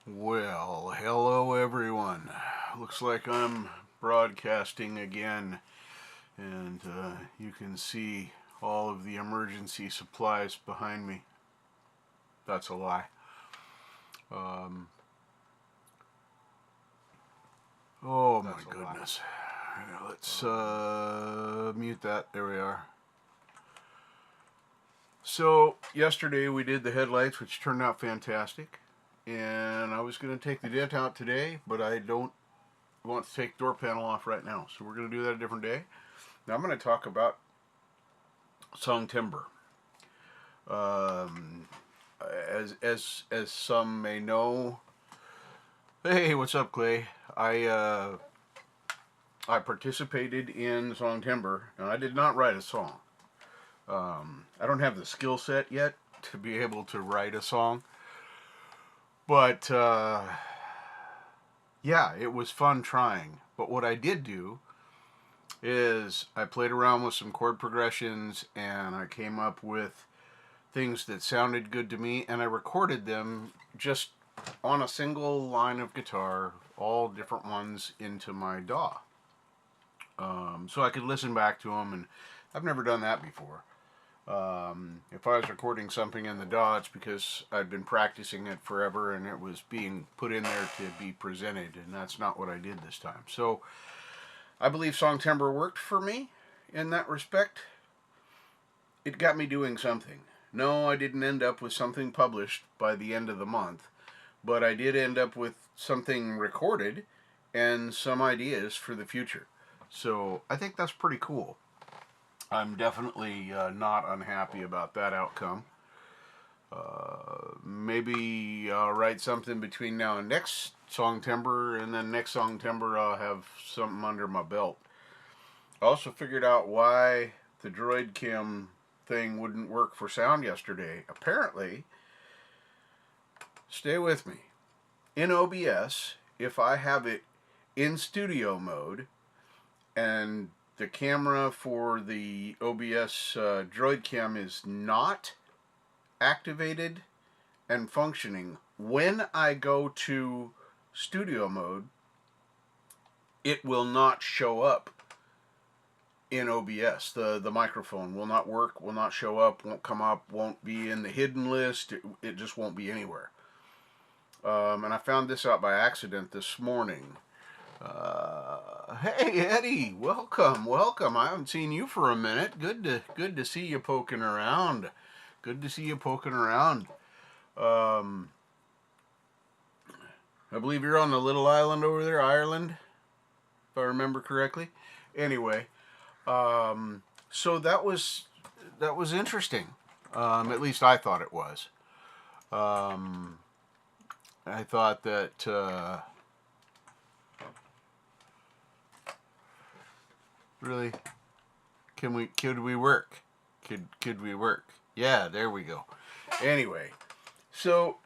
Well, hello everyone. Looks like I'm broadcasting again, and you can see all of the emergency supplies behind me. That's a lie. Oh my goodness. Let's mute that. There we are. So, yesterday we did the headlights, which turned out fantastic. And I was going to take the dent out today, but I don't want to take the door panel off right now. So we're going to do that a different day. Now I'm going to talk about song timbre. As some may know, hey, what's up, Clay? I participated in song timbre, and I did not write a song. I don't have the skill set yet to be able to write a song, but yeah, it was fun trying. But what I did do is I played around with some chord progressions, and I came up with things that sounded good to me, and I recorded them just on a single line of guitar, all different ones, into my DAW. So I could listen back to them, and I've never done that before. If I was recording something in the DAW, it's because I'd been practicing it forever and it was being put in there to be presented, and that's not what I did this time. So I believe song timbre worked for me in that respect. It got me doing something. No, I didn't end up with something published by the end of the month, but I did end up with something recorded and some ideas for the future. So I think that's pretty cool. I'm definitely not unhappy about that outcome. Maybe I'll write something between now and next song timbre, and then next song timbre I'll have something under my belt. I also figured out why the Droid Cam thing wouldn't work for sound yesterday. Apparently, stay with me, in OBS, if I have it in studio mode and the camera for the OBS Droid Cam is not activated and functioning, when I go to studio mode, it will not show up in OBS. The microphone will not work, will not show up, won't come up, won't be in the hidden list. It just won't be anywhere. And I found this out by accident this morning. Hey Eddie, welcome. I haven't seen you for a minute. Good to see you poking around. I believe you're on the little island over there, Ireland, if I remember correctly. Anyway, so that was interesting. At least I thought it was. I thought that. Really? Could we work? Could we work? Yeah, there we go. Anyway, so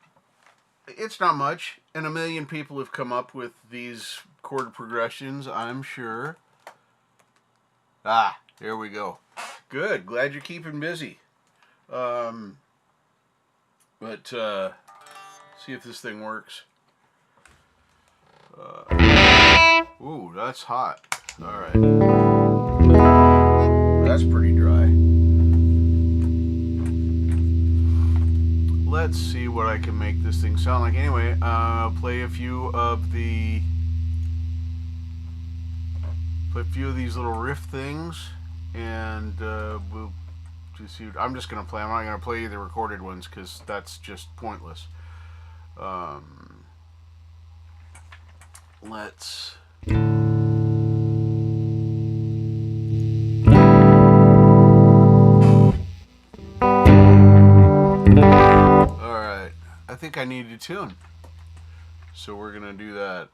it's not much, and a million people have come up with these chord progressions, I'm sure. Ah, there we go. Good. Glad you're keeping busy. But see if this thing works. Ooh, that's hot. All right. That's pretty dry. Let's see what I can make this thing sound like. Anyway, I'll play a few of these little riff things, and we'll just see. I'm just gonna play. I'm not gonna play the recorded ones because that's just pointless. Let's. I think I need to tune, so we're gonna do that.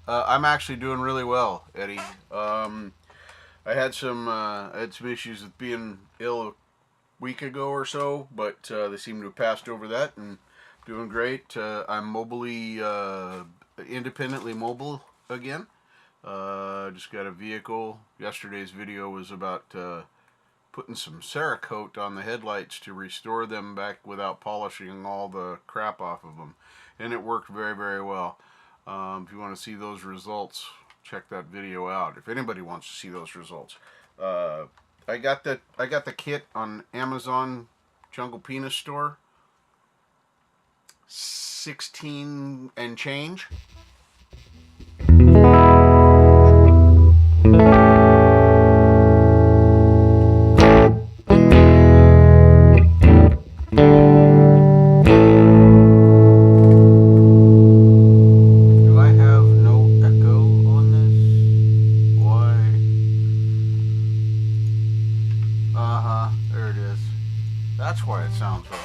I'm actually doing really well, Eddie. I had some issues with being ill a week ago or so, but they seem to have passed over that, and doing great. I'm independently mobile again. Just got a vehicle. Yesterday's video was about putting some Cerakote on the headlights to restore them back without polishing all the crap off of them, and it worked very, very well. If you want to see those results, check that video out. If anybody wants to see those results, I got the kit on Amazon Jungle Penis store. 16 and change. There it is. That's why it sounds wrong.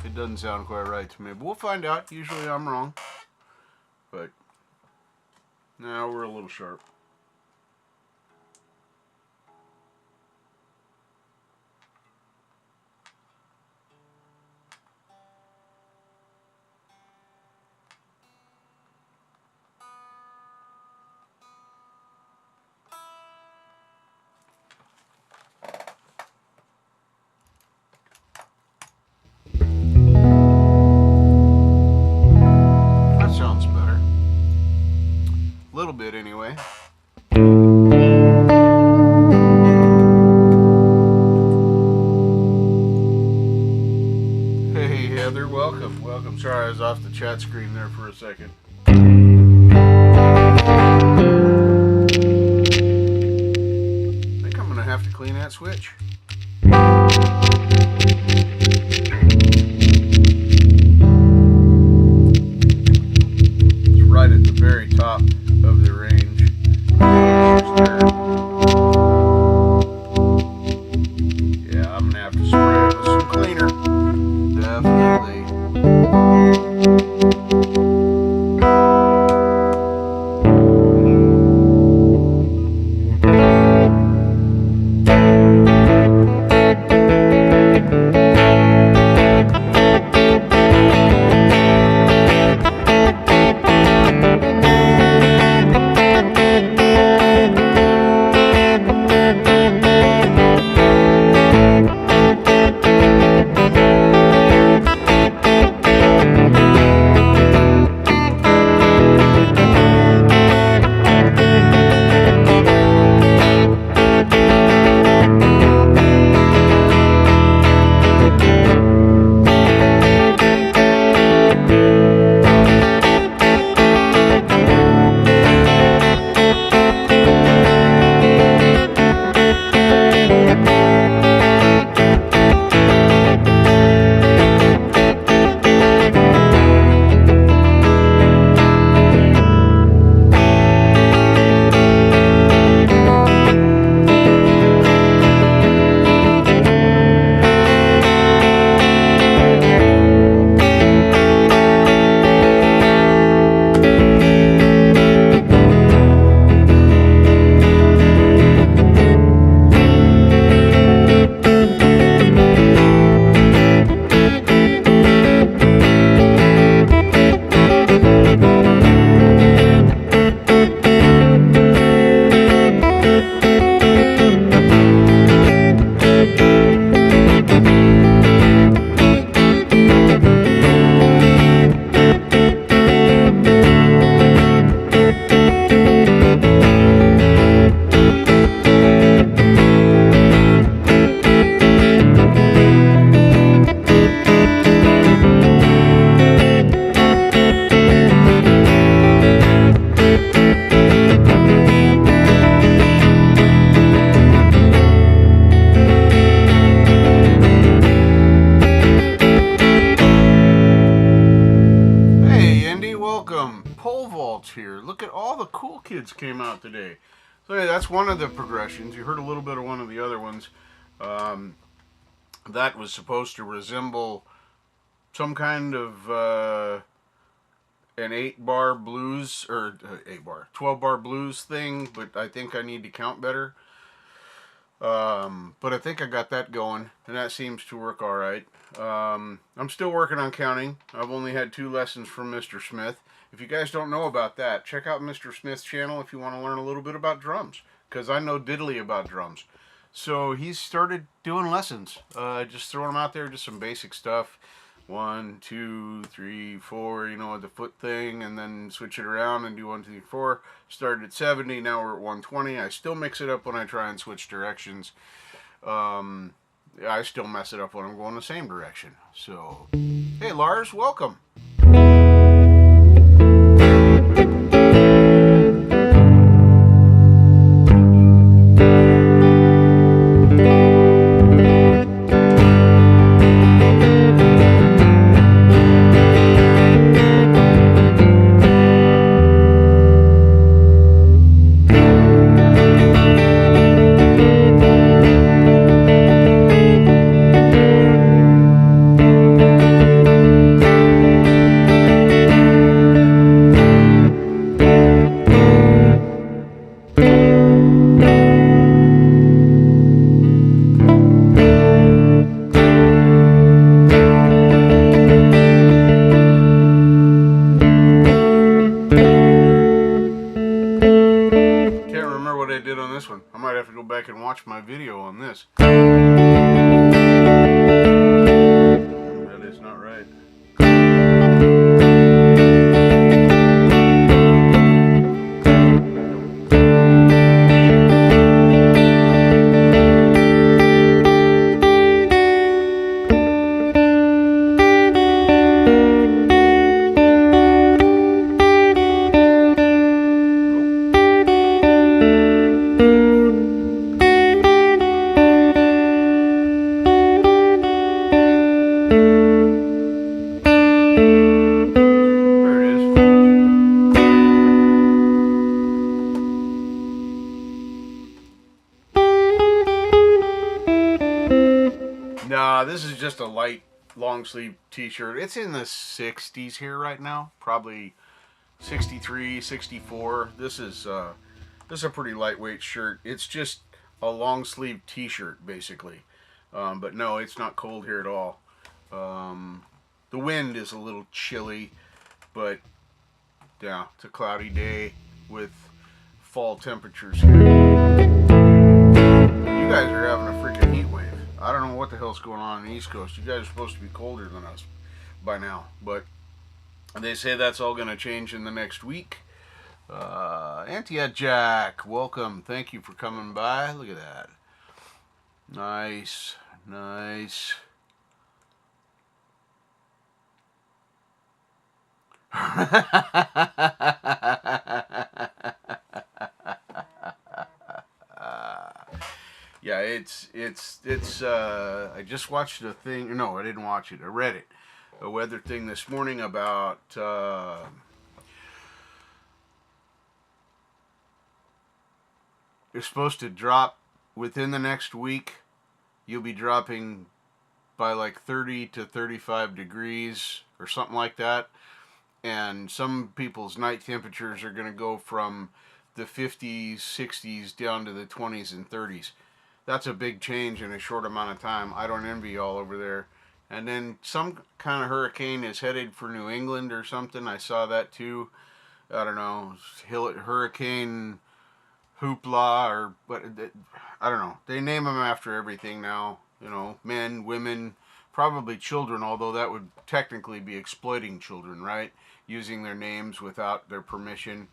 It doesn't sound quite right to me, but we'll find out. Usually I'm wrong, but now we're a little sharp. Little bit anyway. Hey Heather, welcome. Sorry, I was off the chat screen there for a second. I think I'm gonna have to clean that switch. It's right at the very top of the range. Yeah, I'm gonna have to spray it with some cleaner. Definitely. Cool Kids came out today. So yeah, that's one of the progressions. You heard a little bit of one of the other ones. That was supposed to resemble some kind of an 8-bar blues, or 12-bar blues thing, but I think I need to count better. But I think I got that going, and that seems to work all right. I'm still working on counting. I've only had 2 lessons from Mr. Smith. If you guys don't know about that, check out Mr. Smith's channel if you want to learn a little bit about drums, because I know diddly about drums. So he's started doing lessons, just throwing them out there, just some basic stuff. 1, 2, 3, 4, you know, the foot thing, and then switch it around and do 1, 2, 3, 4. Started at 70, now we're at 120. I still mix it up when I try and switch directions. I still mess it up when I'm going the same direction. So, hey Lars, welcome. I might have to go back and watch my video on this. That is not right. Nah, this is just a light long sleeve t-shirt. It's in the 60s here right now, probably 63, 64. This is a pretty lightweight shirt. It's just a long sleeve t-shirt basically, but no, it's not cold here at all. The wind is a little chilly, but yeah, it's a cloudy day with fall temperatures here. You guys are having a freaking heat wave. I don't know what the hell's going on the East Coast. You guys are supposed to be colder than us by now, but they say that's all going to change in the next week. Antiat Jack, welcome. Thank you for coming by. Look at that. Nice, nice. Yeah, it's I just watched a thing. No, I didn't watch it. I read it. A weather thing this morning about it's supposed to drop within the next week. You'll be dropping by like 30 to 35 degrees or something like that. And some people's night temperatures are going to go from the 50s, 60s down to the 20s and 30s. That's a big change in a short amount of time. I don't envy y'all over there. And then some kind of hurricane is headed for New England or something. I saw that too. I don't know. Hurricane Hoopla or what? I don't know. They name them after everything now. You know, men, women, probably children, although that would technically be exploiting children, right? Using their names without their permission.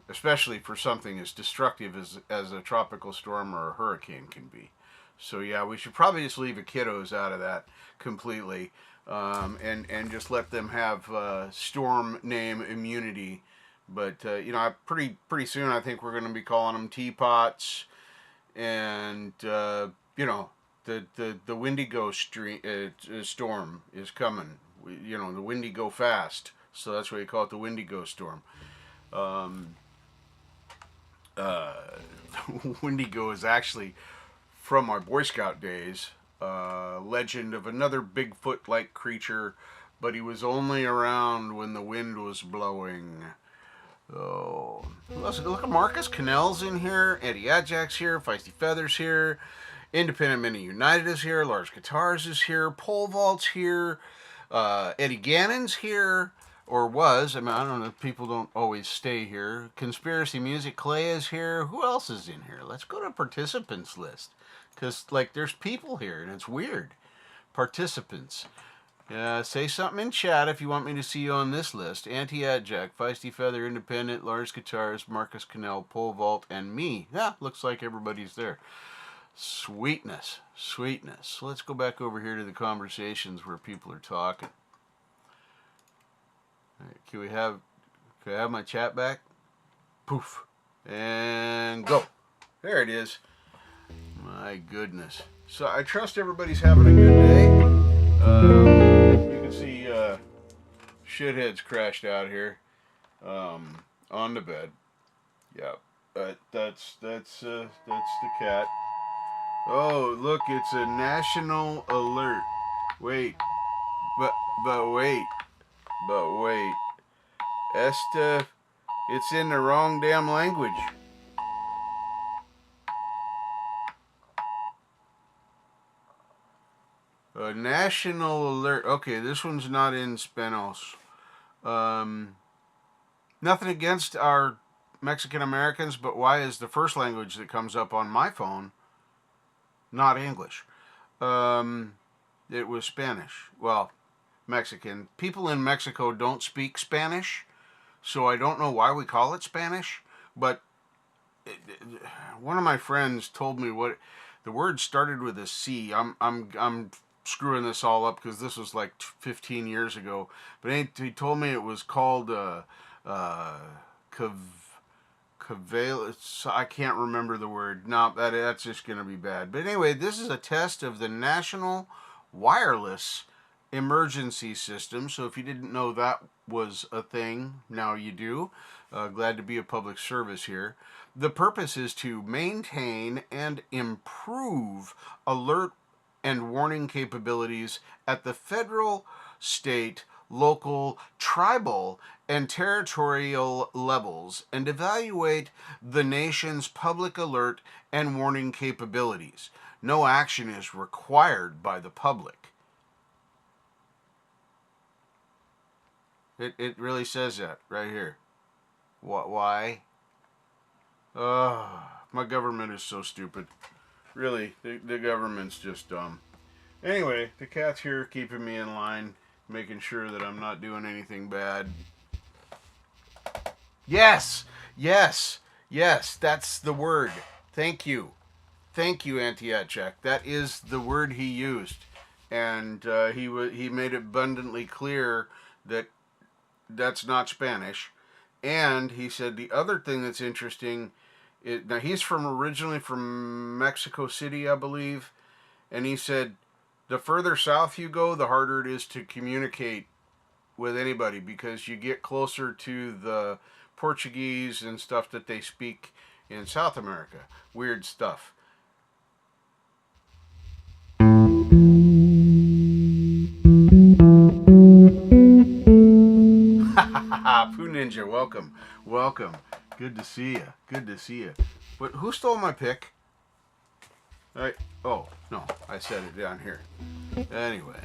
Especially for something as destructive as a tropical storm or a hurricane can be. So yeah, we should probably just leave the kiddos out of that completely, and just let them have storm name immunity. But you know, pretty soon I think we're going to be calling them teapots, and you know, the Wendigo storm is coming. You know, the Wendigo fast, so that's why you call it the Wendigo storm. Um, uh, Wendigo is actually from my Boy Scout days. Legend of another Bigfoot-like creature, but he was only around when the wind was blowing. Oh, look at Marcus Cannell's in here. Eddie Ajax here. Feisty Feathers here. Independent Mini United is here. Large Guitars is here. Pole Vault's here. Eddie Gannon's here. Or was. I mean, I don't know. People don't always stay here. Conspiracy Music Clay is here. Who else is in here? Let's go to participants list. Because, like, there's people here, and it's weird. Participants. Say something in chat if you want me to see you on this list. Anti-Adjack, Feisty Feather, Independent, Lars Guitars, Marcus Cannell, Pole Vault, and me. Yeah, looks like everybody's there. Sweetness. Sweetness. Let's go back over here to the conversations where people are talking. All right, can I have my chat back? Poof. And go. There it is. My goodness. So I trust everybody's having a good day. You can see shitheads crashed out here on the bed. Yeah, that's the cat. Oh, look, it's a national alert. Wait, but wait. Esta, it's in the wrong damn language. A national alert. Okay, this one's not in Spanish. Nothing against our Mexican Americans, but why is the first language that comes up on my phone not English? It was Spanish. Well, Mexican. People in Mexico don't speak Spanish, so I don't know why we call it Spanish, but one of my friends told me what the word started with a C. I'm screwing this all up because this was like 15 years ago, but he told me it was called I can't remember the word. No, that's just going to be bad. But anyway, this is a test of the National Wireless Emergency System. So if you didn't know that was a thing, now you do. Glad to be a public service here. The purpose is to maintain and improve alert and warning capabilities at the federal, state, local, tribal, and territorial levels, and evaluate the nation's public alert and warning capabilities. No action is required by the public. It really says that right here. Why? My government is so stupid. Really, the government's just dumb. Anyway, the cat's here keeping me in line, making sure that I'm not doing anything bad. Yes, that's the word. Thank you, Anti-Atchak. That is the word he used, and he made it abundantly clear that that's not Spanish. And he said the other thing that's interesting. Now he's originally from Mexico City, I believe, and he said the further south you go, the harder it is to communicate with anybody because you get closer to the Portuguese and stuff that they speak in South America. Weird stuff. Poo Ninja, welcome. Good to see you. But who stole my pick? Oh, no, I set it down here. Anyway.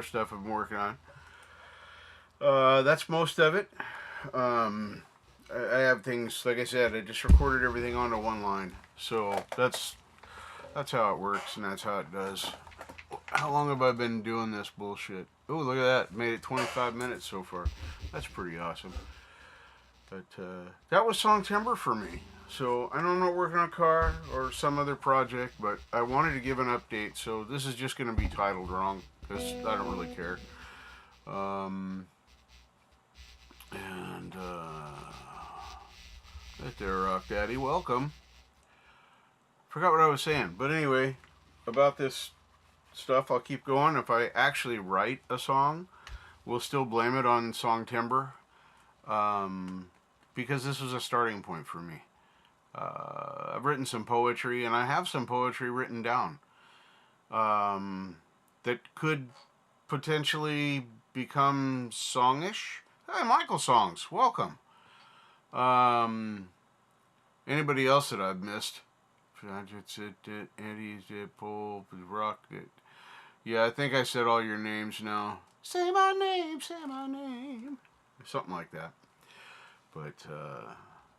other stuff I've been working on. That's most of it. I have things, like I said, I just recorded everything onto one line. So that's how it works, and that's how it does. How long have I been doing this bullshit? Oh, look at that. Made it 25 minutes so far. That's pretty awesome. But that was Song Timber for me. So I know I'm not working on a car or some other project, but I wanted to give an update. So this is just going to be titled wrong because I don't really care. And right there, Rock Daddy. Welcome. Forgot what I was saying. But anyway, about this stuff, I'll keep going. If I actually write a song, we'll still blame it on Song Timber. Because this was a starting point for me. I've written some poetry, and I have some poetry written down that could potentially become songish. Hey, Michael Songs, welcome. Anybody else that I've missed? Eddie's Pole, Rock it. Yeah, I think I said all your names now. Say my name, say my name. Something like that. But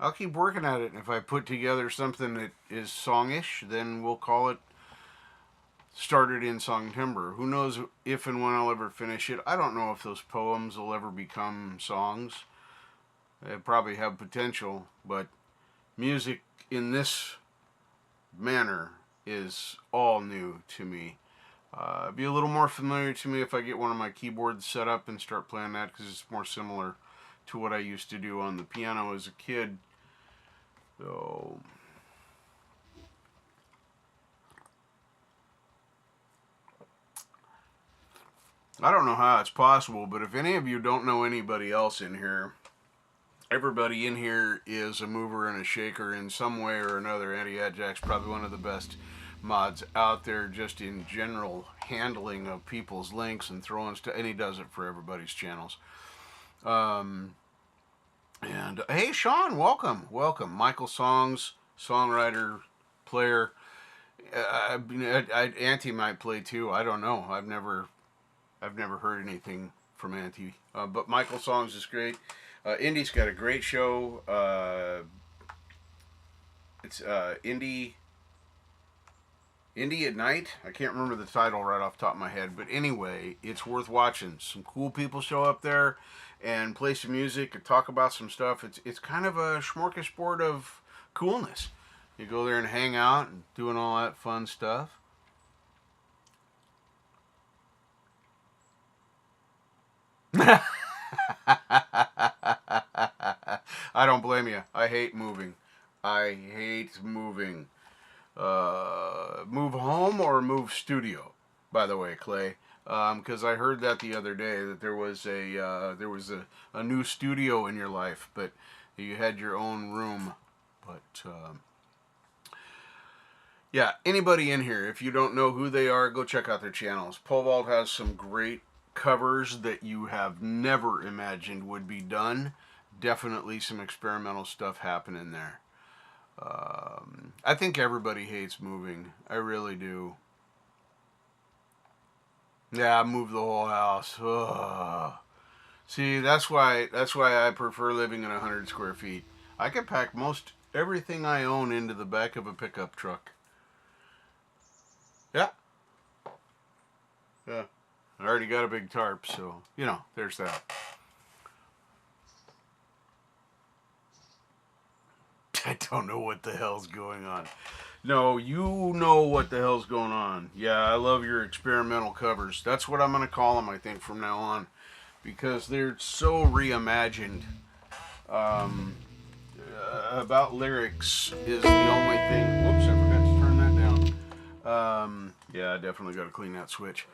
I'll keep working at it. And if I put together something that is songish, then we'll call it Started in Song Timber. Who knows if and when I'll ever finish it. I don't know if those poems will ever become songs. They probably have potential, but music in this manner is all new to me. It'd be a little more familiar to me if I get one of my keyboards set up and start playing that, because it's more similar to what I used to do on the piano as a kid. So I don't know how it's possible, but if any of you don't know anybody else in here, everybody in here is a mover and a shaker in some way or another. Andy Adjack's probably one of the best mods out there just in general handling of people's links and throwing stuff, and he does it for everybody's channels. And hey, Sean, welcome. Michael Songs, songwriter, player. Auntie might play too. I don't know. I've never heard anything from Auntie. But Michael Songs is great. Indy's got a great show. It's Indy at Night. I can't remember the title right off the top of my head. But anyway, it's worth watching. Some cool people show up there and play some music and talk about some stuff. It's kind of a smorgasbord of coolness. You go there and hang out and doing all that fun stuff. I don't blame you. I hate moving. Move home or move studio, by the way, Clay. Because I heard that the other day, that there was a new studio in your life, but you had your own room. But yeah, anybody in here, if you don't know who they are, go check out their channels. Pole Vault has some great covers that you have never imagined would be done. Definitely some experimental stuff happening there. I think everybody hates moving. I really do. Yeah, move the whole house. Ugh. See, that's why I prefer living in 100 square feet. I can pack most everything I own into the back of a pickup truck. Yeah. Yeah. I already got a big tarp, so, you know, there's that. I don't know what the hell's going on. No, you know what the hell's going on. Yeah, I love your experimental covers. That's what I'm going to call them, I think, from now on. Because they're so reimagined. About lyrics is the only thing. Whoops, I forgot to turn that down. Yeah, I definitely got to clean that switch.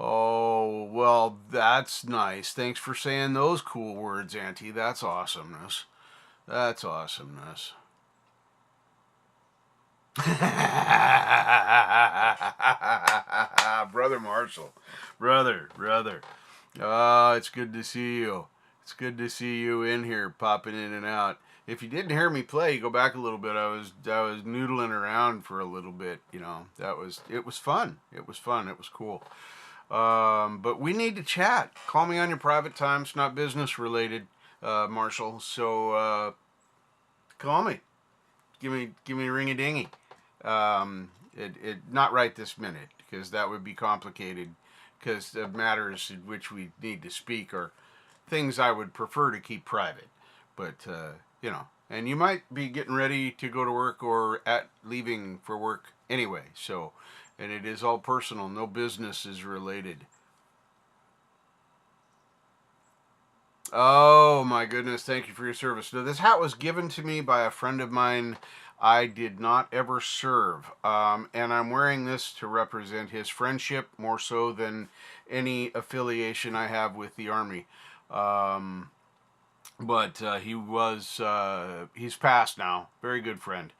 Oh, well, that's nice. Thanks for saying those cool words, Auntie. That's awesomeness. That's awesomeness. Brother Marshall. Brother. It's good to see you. It's good to see you in here, popping in and out. If you didn't hear me play, go back a little bit. I was noodling around for a little bit. You know, it was fun. It was fun. It was cool. But we need to chat. Call me on your private time. It's not business related, Marshall. So call me. Give me a ring a dingy. It not right this minute because that would be complicated. Because the matters in which we need to speak are things I would prefer to keep private. But you know, and you might be getting ready to go to work or at leaving for work anyway. So, and it is all personal. No business is related. Oh my goodness, thank you for your service. Now, this hat was given to me by a friend of mine I did not ever serve. And I'm wearing this to represent his friendship more so than any affiliation I have with the Army. Um, but he's passed now. Very good friend.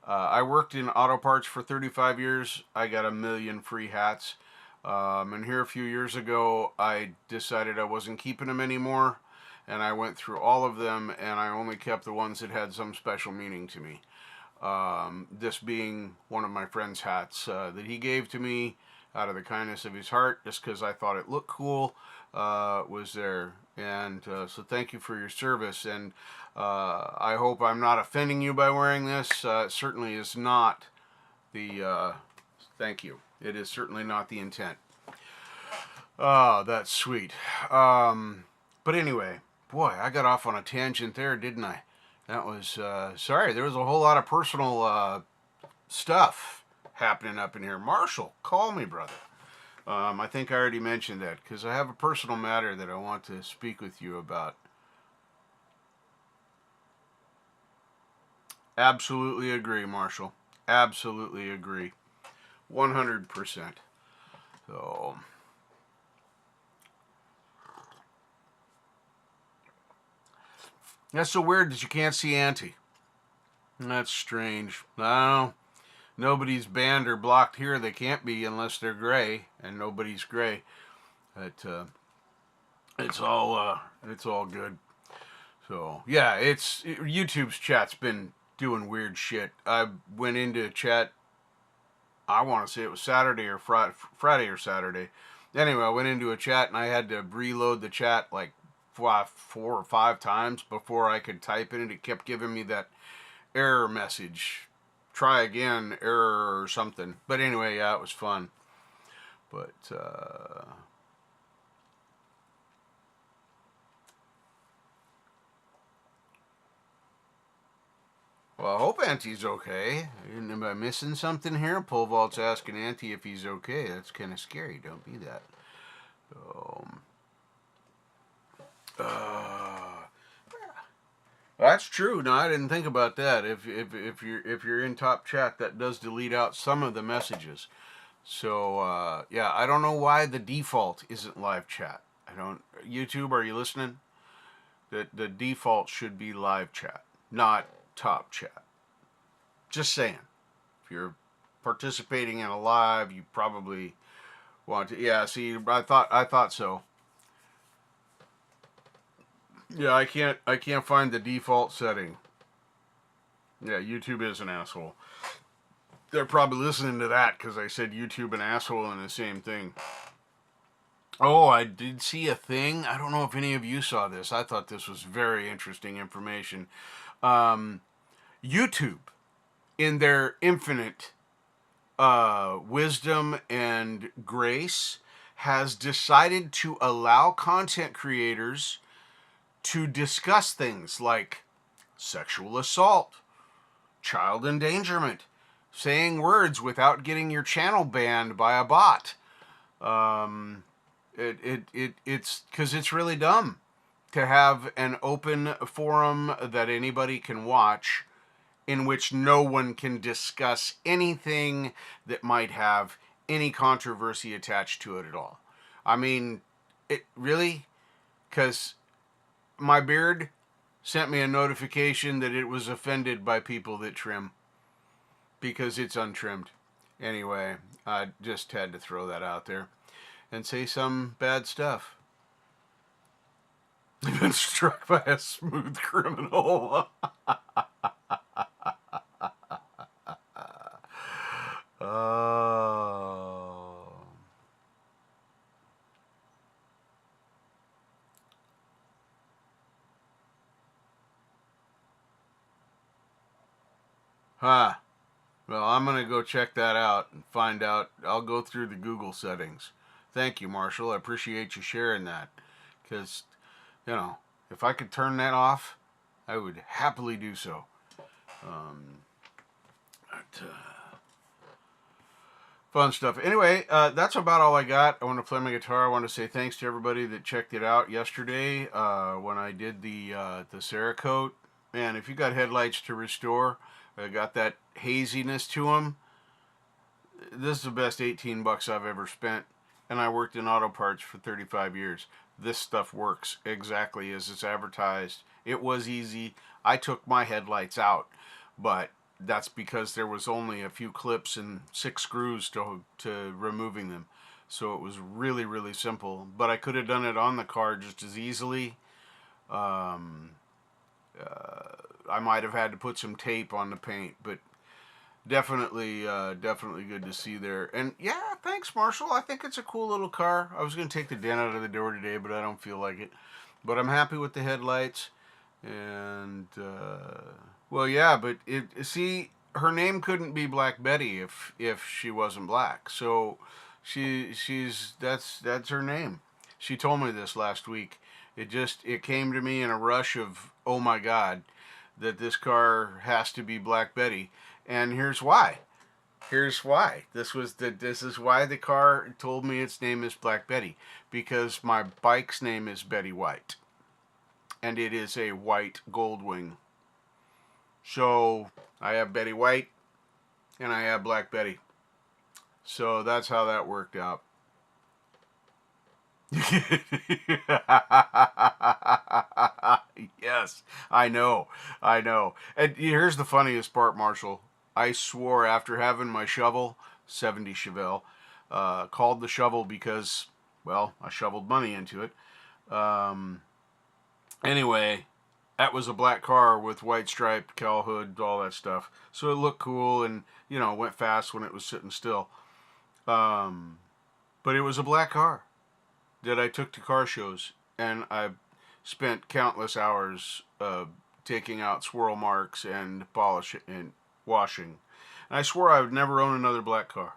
I worked in auto parts for 35 years. I got a million free hats. And here a few years ago, I decided I wasn't keeping them anymore. And I went through all of them, and I only kept the ones that had some special meaning to me. This being one of my friend's hats that he gave to me out of the kindness of his heart, just because I thought it looked cool, was there. And so thank you for your service. And I hope I'm not offending you by wearing this. It certainly is not the, thank you. It is certainly not the intent. Oh, that's sweet. But anyway, boy, I got off on a tangent there, didn't I? That was, sorry, there was a whole lot of personal stuff happening up in here. Marshall, call me, brother. I think I already mentioned that because I have a personal matter that I want to speak with you about. Absolutely agree, Marshall. Absolutely agree. 100%. So, that's so weird that you can't see Auntie. That's strange. I don't know. Nobody's banned or blocked here. They can't be unless they're gray, and nobody's gray. But it's all good. So yeah, YouTube's chat's been doing weird shit. I went into chat. I want to say it was Saturday or Friday or Saturday. Anyway, I went into a chat and I had to reload the chat like 4 or 5 times before I could type in it. It kept giving me that error message. Try again, error or something. But anyway, yeah, it was fun. But well, I hope Auntie's okay. Am I missing something here? Pole Vault's asking Auntie if he's okay. That's kind of scary. Don't be that. Um, uh, that's true. No, I didn't think about that. If you're in top chat, that does delete out some of the messages. So yeah, I don't know why the default isn't live chat. I don't. YouTube, are you listening? The default should be live chat, not top chat. Just saying. If you're participating in a live, you probably want to. Yeah, see, I thought so. Yeah, I can't find the default setting. Yeah, YouTube is an asshole. They're probably listening to that because I said YouTube and asshole in the same thing. Oh, I did see a thing. I don't know if any of you saw this. I thought this was very interesting information. Um, YouTube, in their infinite wisdom and grace, has decided to allow content creators to discuss things like sexual assault, child endangerment, saying words without getting your channel banned by a bot. It's because it's really dumb to have an open forum that anybody can watch in which no one can discuss anything that might have any controversy attached to it at all. I mean, it really, because my beard sent me a notification that it was offended by people that trim because it's untrimmed. Anyway, I just had to throw that out there and say some bad stuff. You've been struck by a smooth criminal. Oh. Huh. Well, I'm going to go check that out and find out. I'll go through the Google settings. Thank you, Marshall. I appreciate you sharing that. Because, you know, if I could turn that off, I would happily do so. Um, but, fun stuff. Anyway, that's about all I got. I want to play my guitar. I want to say thanks to everybody that checked it out yesterday when I did the Cerakote. Man, if you got headlights to restore, got that haziness to them, this is the best 18 bucks I've ever spent. And I worked in auto parts for 35 years. This stuff works exactly as it's advertised. It was easy. I took my headlights out, but that's because there was only a few clips and 6 screws to removing them. So it was really, really simple. But I could have done it on the car just as easily. Um, I might have had to put some tape on the paint, but definitely good to see there. And yeah, thanks, Marshall. I think it's a cool little car. I was going to take the dent out of the door today, but I don't feel like it. But I'm happy with the headlights. And well, yeah, but see, her name couldn't be Black Betty if she wasn't black. So she's that's her name. She told me this last week. It came to me in a rush of, oh my God, that this car has to be Black Betty. And here's why. Here's why. This is why the car told me its name is Black Betty, because my bike's name is Betty White, and it is a white Goldwing. So I have Betty White and I have Black Betty. So that's how that worked out. Yes, I know. And here's the funniest part, Marshall. I swore after having my shovel, 70 Chevelle, called the shovel because, well, I shoveled money into it. Um, anyway, that was a black car with white stripe, cowl hood, all that stuff. So it looked cool and, went fast when it was sitting still. Um, but it was a black car that I took to car shows, and I spent countless hours taking out swirl marks and polishing and washing. And I swore I would never own another black car.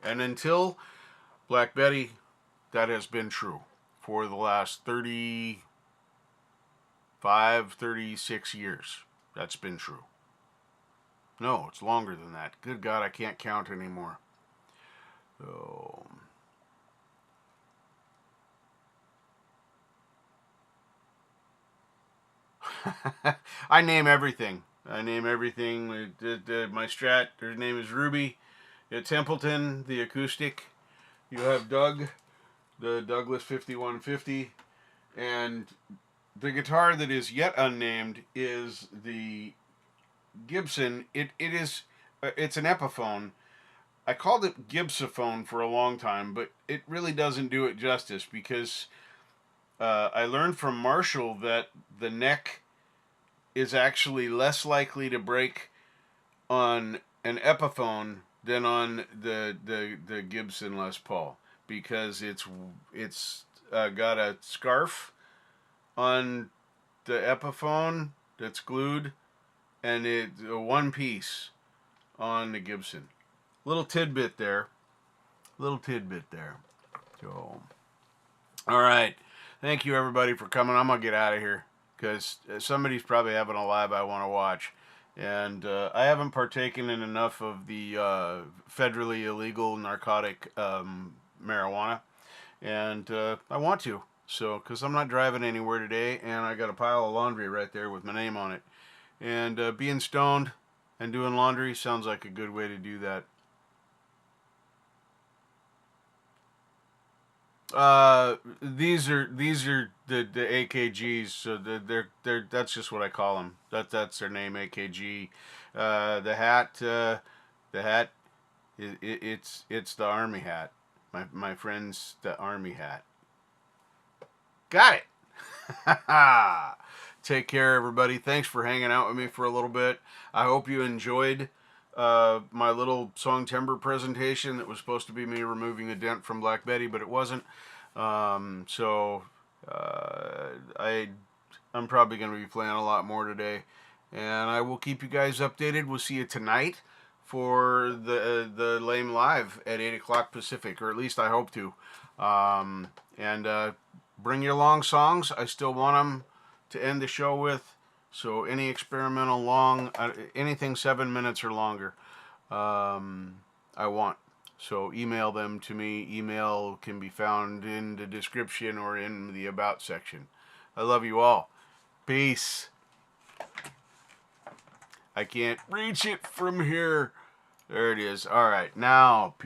And until Black Betty, that has been true for the last 35, 36 years. That's been true. No, it's longer than that. Good God, I can't count anymore. So, I name everything. I name everything. My Strat, her name is Ruby. Templeton, the acoustic. You have Doug, the Douglas 5150. And the guitar that is yet unnamed is the Gibson. It's an Epiphone. I called it Gibsophone for a long time, but it really doesn't do it justice because I learned from Marshall that the neck is actually less likely to break on an Epiphone than on the Gibson Les Paul because it's got a scarf on the Epiphone that's glued, and it's a one piece on the Gibson. Little tidbit there. Little tidbit there. So, all right. Thank you everybody for coming. I'm gonna get out of here because somebody's probably having a live I want to watch, and I haven't partaken in enough of the federally illegal narcotic marijuana, and I want to. So, because I'm not driving anywhere today, and I got a pile of laundry right there with my name on it, and being stoned and doing laundry sounds like a good way to do that. These are the AKGs. So they're that's just what I call them. That's their name, AKG. The hat, it's the army hat. My friend's the army hat. Got it. Take care, everybody. Thanks for hanging out with me for a little bit. I hope you enjoyed my little song timbre presentation that was supposed to be me removing a dent from Black Betty, but it wasn't. So I'm probably going to be playing a lot more today, and I will keep you guys updated. We'll see you tonight for the Lame Live at 8 o'clock Pacific, or at least I hope to. And bring your long songs. I still want them to end the show with. So any experimental long, anything 7 minutes or longer, I want. So email them to me. Email can be found in the description or in the About section. I love you all. Peace. I can't reach it from here. There it is. All right, now.